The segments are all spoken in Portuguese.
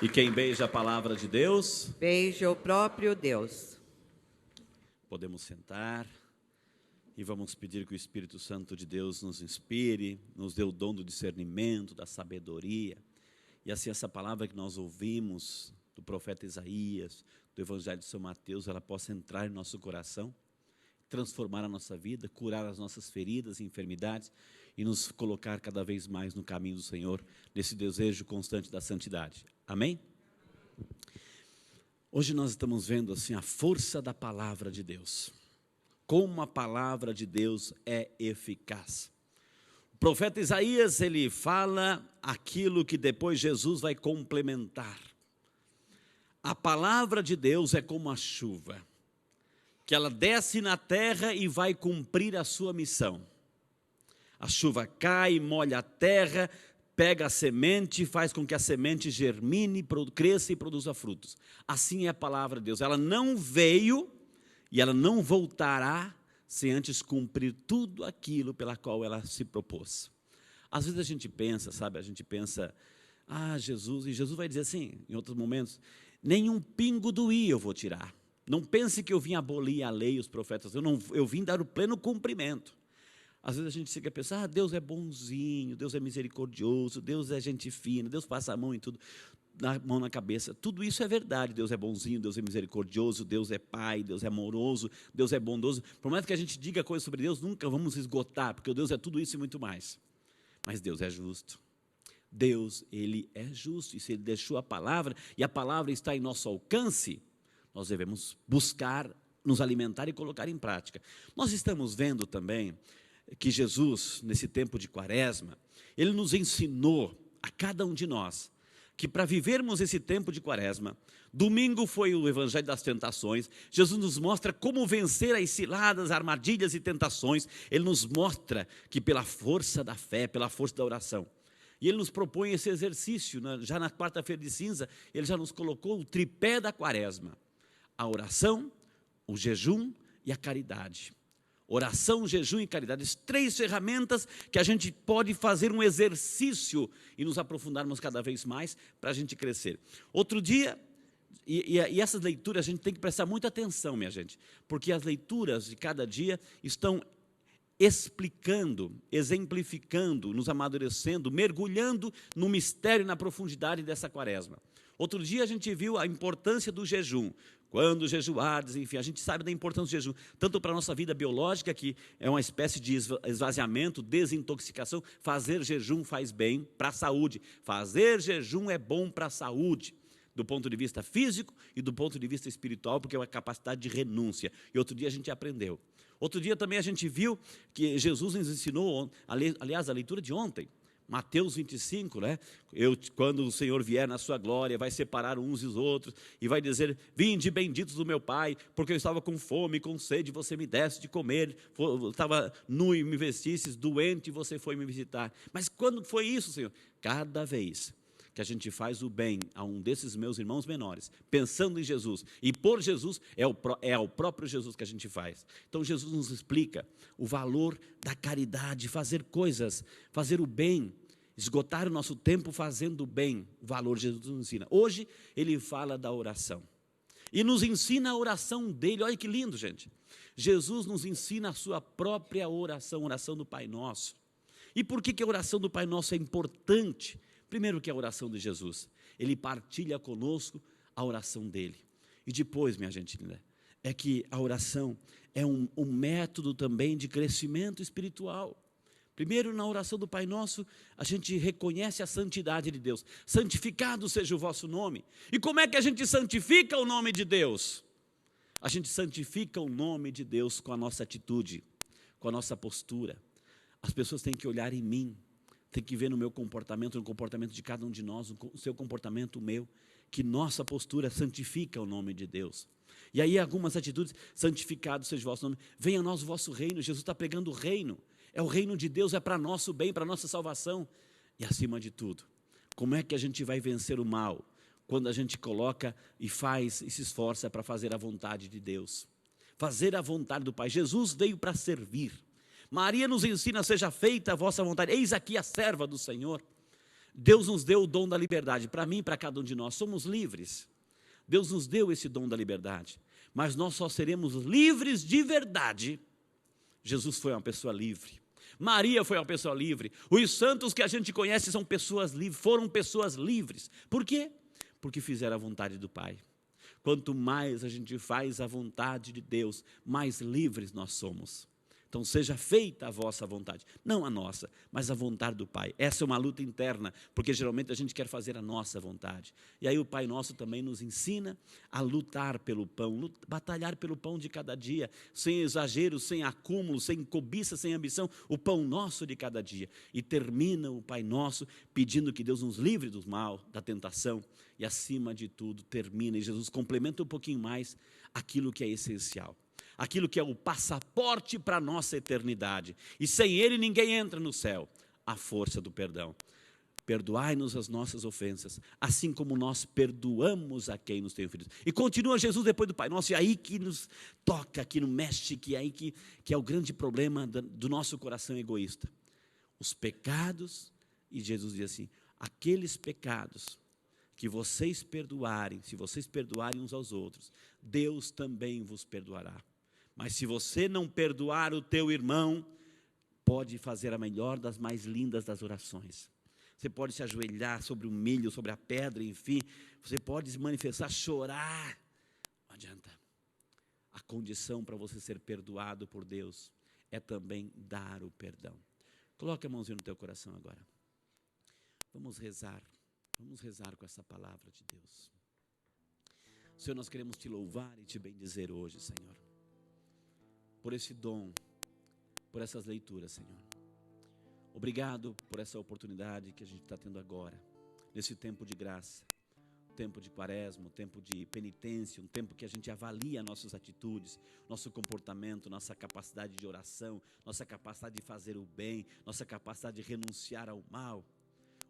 E quem beija a palavra de Deus, beija o próprio Deus. Podemos sentar e vamos pedir que o Espírito Santo de Deus nos inspire, nos dê o dom do discernimento, da sabedoria. E assim essa palavra que nós ouvimos do profeta Isaías, do Evangelho de São Mateus, ela possa entrar em nosso coração, transformar a nossa vida, curar as nossas feridas e enfermidades e nos colocar cada vez mais no caminho do Senhor, nesse desejo constante da santidade. Amém? Hoje nós estamos vendo assim a força da palavra de Deus. Como a palavra de Deus é eficaz. O profeta Isaías, ele fala aquilo que depois Jesus vai complementar. A palavra de Deus é como a chuva, que ela desce na terra e vai cumprir a sua missão. A chuva cai, molha a terra, pega a semente, faz com que a semente germine, cresça e produza frutos. Assim é a palavra de Deus. Ela não veio e ela não voltará sem antes cumprir tudo aquilo pela qual ela se propôs. Às vezes a gente pensa, sabe, Jesus, e Jesus vai dizer assim, em outros momentos, nenhum pingo do i eu vou tirar. Não pense que eu vim abolir a lei e os profetas, eu vim dar o pleno cumprimento. Às vezes a gente fica pensando, Deus é bonzinho, Deus é misericordioso, Deus é gente fina, Deus passa a mão em tudo, a mão na cabeça. Tudo isso é verdade, Deus é bonzinho, Deus é misericordioso, Deus é pai, Deus é amoroso, Deus é bondoso. Por mais que a gente diga coisas sobre Deus, nunca vamos esgotar, porque Deus é tudo isso e muito mais. Mas Deus é justo. Deus, Ele é justo, e se Ele deixou a palavra, e a palavra está em nosso alcance, nós devemos buscar, nos alimentar e colocar em prática. Nós estamos vendo também que Jesus, nesse tempo de quaresma, Ele nos ensinou, a cada um de nós, que para vivermos esse tempo de quaresma, domingo foi o Evangelho das Tentações, Jesus nos mostra como vencer as ciladas, armadilhas e tentações, Ele nos mostra que pela força da fé, pela força da oração, e Ele nos propõe esse exercício, já na quarta-feira de cinza, Ele já nos colocou o tripé da quaresma, a oração, o jejum e a caridade. Oração, jejum e caridade, as três ferramentas que a gente pode fazer um exercício e nos aprofundarmos cada vez mais para a gente crescer. Outro dia, e essas leituras a gente tem que prestar muita atenção, minha gente, porque as leituras de cada dia estão explicando, exemplificando, nos amadurecendo, mergulhando no mistério e na profundidade dessa quaresma. Outro dia a gente viu a importância do jejum. Quando jejuardes, enfim, a gente sabe da importância do jejum, tanto para a nossa vida biológica, que é uma espécie de esvaziamento, desintoxicação. Fazer jejum faz bem para a saúde. Fazer jejum é bom para a saúde, do ponto de vista físico e do ponto de vista espiritual, porque é uma capacidade de renúncia. E outro dia a gente aprendeu. Outro dia também a gente viu que Jesus nos ensinou, aliás, a leitura de ontem, Mateus 25, né? Quando o Senhor vier na sua glória, vai separar uns e os outros, e vai dizer, vinde benditos do meu Pai, porque eu estava com fome, com sede, você me desse de comer, eu estava nu e me vestisses, doente, e você foi me visitar. Mas quando foi isso, Senhor? Cada vez que a gente faz o bem a um desses meus irmãos menores, pensando em Jesus, e por Jesus, é ao próprio Jesus que a gente faz. Então Jesus nos explica o valor da caridade, fazer coisas, fazer o bem, esgotar o nosso tempo fazendo o bem, o valor Jesus nos ensina. Hoje ele fala da oração, e nos ensina a oração dele. Olha que lindo, gente. Jesus nos ensina a sua própria oração, a oração do Pai Nosso. E por que a oração do Pai Nosso é importante? Primeiro que a oração de Jesus, Ele partilha conosco a oração dEle. E depois, minha gente linda, é que a oração é um método também de crescimento espiritual. Primeiro, na oração do Pai Nosso, a gente reconhece a santidade de Deus. Santificado seja o vosso nome. E como é que a gente santifica o nome de Deus? A gente santifica o nome de Deus com a nossa atitude, com a nossa postura. As pessoas têm que olhar em mim, tem que ver no meu comportamento, no comportamento de cada um de nós, o seu comportamento, o meu, que nossa postura santifica o nome de Deus. E aí algumas atitudes, santificado seja o vosso nome, venha a nós o vosso reino. Jesus está pregando o reino, é o reino de Deus, é para nosso bem, para nossa salvação. E acima de tudo, como é que a gente vai vencer o mal? Quando a gente coloca e faz e se esforça para fazer a vontade de Deus. Fazer a vontade do Pai. Jesus veio para servir. Maria nos ensina, seja feita a vossa vontade. Eis aqui a serva do Senhor. Deus nos deu o dom da liberdade, para mim e para cada um de nós, somos livres. Deus nos deu esse dom da liberdade, mas nós só seremos livres de verdade. Jesus foi uma pessoa livre, Maria foi uma pessoa livre, os santos que a gente conhece são pessoas livres, foram pessoas livres. Por quê? Porque fizeram a vontade do Pai. Quanto mais a gente faz a vontade de Deus, mais livres nós somos. Então seja feita a vossa vontade, não a nossa, mas a vontade do Pai. Essa é uma luta interna, porque geralmente a gente quer fazer a nossa vontade. E aí o Pai Nosso também nos ensina a lutar pelo pão, batalhar pelo pão de cada dia, sem exagero, sem acúmulo, sem cobiça, sem ambição, o pão nosso de cada dia. E termina o Pai Nosso pedindo que Deus nos livre do mal, da tentação, e acima de tudo termina, e Jesus complementa um pouquinho mais aquilo que é essencial. Aquilo que é o passaporte para a nossa eternidade. E sem ele ninguém entra no céu. A força do perdão. Perdoai-nos as nossas ofensas, assim como nós perdoamos a quem nos tem ofendido. E continua Jesus depois do Pai Nosso, e aí que nos toca, que nos mexe, que é aí que é o grande problema do nosso coração egoísta. Os pecados, e Jesus diz assim, aqueles pecados que vocês perdoarem, se vocês perdoarem uns aos outros, Deus também vos perdoará. Mas se você não perdoar o teu irmão, pode fazer a melhor das mais lindas das orações. Você pode se ajoelhar sobre o milho, sobre a pedra, enfim. Você pode se manifestar, chorar. Não adianta. A condição para você ser perdoado por Deus é também dar o perdão. Coloque a mãozinha no teu coração agora. Vamos rezar. Vamos rezar com essa palavra de Deus. Senhor, nós queremos te louvar e te bendizer hoje, Senhor, por esse dom, por essas leituras, Senhor. Obrigado por essa oportunidade que a gente está tendo agora, nesse tempo de graça, tempo de quaresma, tempo de penitência, um tempo que a gente avalia nossas atitudes, nosso comportamento, nossa capacidade de oração, nossa capacidade de fazer o bem, nossa capacidade de renunciar ao mal.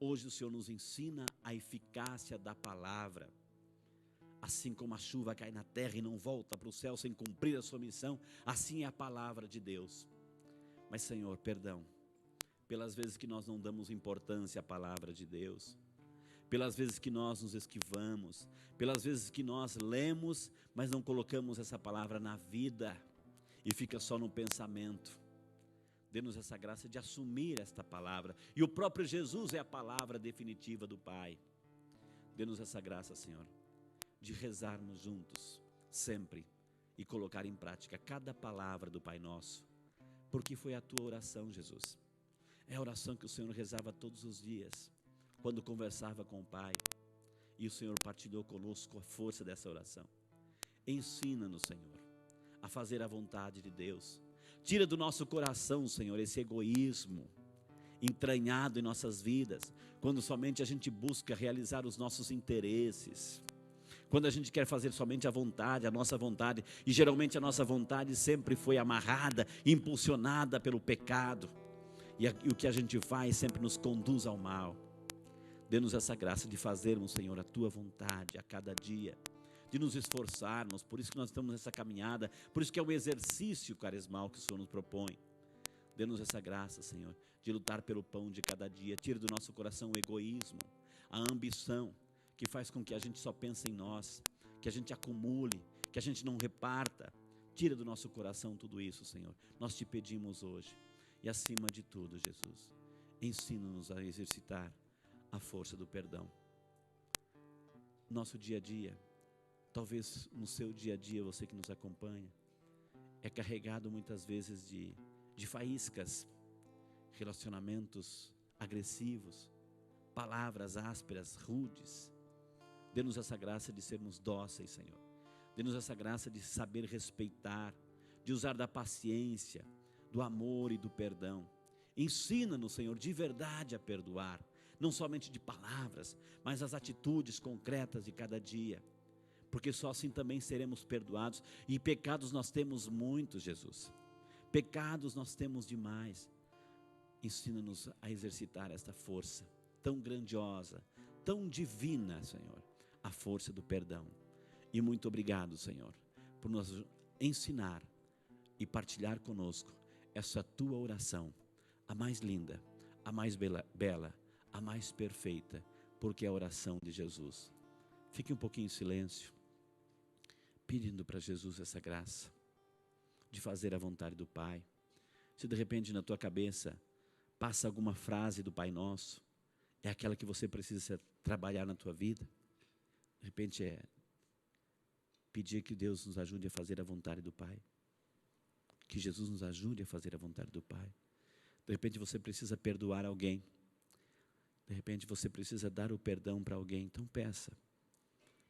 Hoje o Senhor nos ensina a eficácia da palavra. Assim como a chuva cai na terra e não volta para o céu sem cumprir a sua missão, assim é a palavra de Deus. Mas, Senhor, perdão, pelas vezes que nós não damos importância à palavra de Deus, pelas vezes que nós nos esquivamos, pelas vezes que nós lemos, mas não colocamos essa palavra na vida e fica só no pensamento. Dê-nos essa graça de assumir esta palavra, e o próprio Jesus é a palavra definitiva do Pai. Dê-nos essa graça, Senhor, de rezarmos juntos, sempre, e colocar em prática cada palavra do Pai Nosso, porque foi a tua oração, Jesus. É a oração que o Senhor rezava todos os dias, quando conversava com o Pai, e o Senhor partilhou conosco a força dessa oração. Ensina-nos, Senhor, a fazer a vontade de Deus. Tira do nosso coração, Senhor, esse egoísmo entranhado em nossas vidas, quando somente a gente busca realizar os nossos interesses, quando a gente quer fazer somente a vontade, a nossa vontade, e geralmente a nossa vontade sempre foi amarrada, impulsionada pelo pecado, e o que a gente faz sempre nos conduz ao mal. Dê-nos essa graça de fazermos, Senhor, a tua vontade a cada dia, de nos esforçarmos. Por isso que nós estamos nessa caminhada, por isso que é um exercício quaresmal que o Senhor nos propõe. Dê-nos essa graça, Senhor, de lutar pelo pão de cada dia. Tire do nosso coração o egoísmo, a ambição, que faz com que a gente só pense em nós, que a gente acumule, que a gente não reparta. Tira do nosso coração tudo isso, Senhor. Nós te pedimos hoje. E acima de tudo, Jesus, ensina-nos a exercitar a força do perdão. Nosso dia a dia, talvez no seu dia a dia, você que nos acompanha, é carregado muitas vezes de faíscas, relacionamentos agressivos, palavras ásperas, rudes. Dê-nos essa graça de sermos dóceis, Senhor. Dê-nos essa graça de saber respeitar, de usar da paciência, do amor e do perdão. Ensina-nos, Senhor, de verdade a perdoar, não somente de palavras, mas as atitudes concretas de cada dia, porque só assim também seremos perdoados. E pecados nós temos muitos, Jesus. Pecados nós temos demais. Ensina-nos a exercitar esta força tão grandiosa, tão divina, Senhor, a força do perdão. E muito obrigado, Senhor, por nos ensinar e partilhar conosco essa tua oração, a mais linda, a mais bela, a mais perfeita, porque é a oração de Jesus. Fique um pouquinho em silêncio, pedindo para Jesus essa graça de fazer a vontade do Pai. Se de repente na tua cabeça passa alguma frase do Pai Nosso, é aquela que você precisa trabalhar na tua vida. De repente é pedir que Deus nos ajude a fazer a vontade do Pai. Que Jesus nos ajude a fazer a vontade do Pai. De repente você precisa perdoar alguém. De repente você precisa dar o perdão para alguém. Então peça.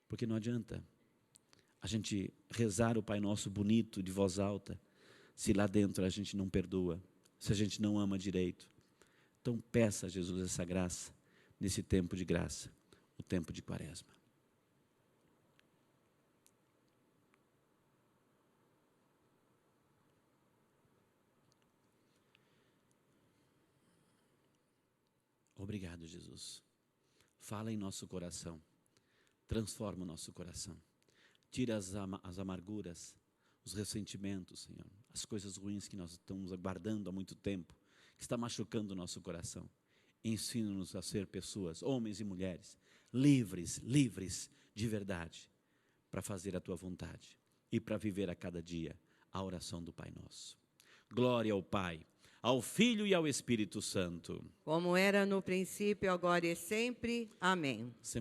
Porque não adianta a gente rezar o Pai Nosso bonito, de voz alta, se lá dentro a gente não perdoa, se a gente não ama direito. Então peça a Jesus essa graça, nesse tempo de graça, o tempo de Quaresma. Obrigado, Jesus. Fala em nosso coração, transforma o nosso coração. Tira as amarguras, os ressentimentos, Senhor, as coisas ruins que nós estamos guardando há muito tempo, que está machucando o nosso coração. Ensina-nos a ser pessoas, homens e mulheres, livres de verdade, para fazer a Tua vontade e para viver a cada dia a oração do Pai Nosso. Glória ao Pai, ao Filho e ao Espírito Santo. Como era no princípio, agora e sempre. Amém. Sempre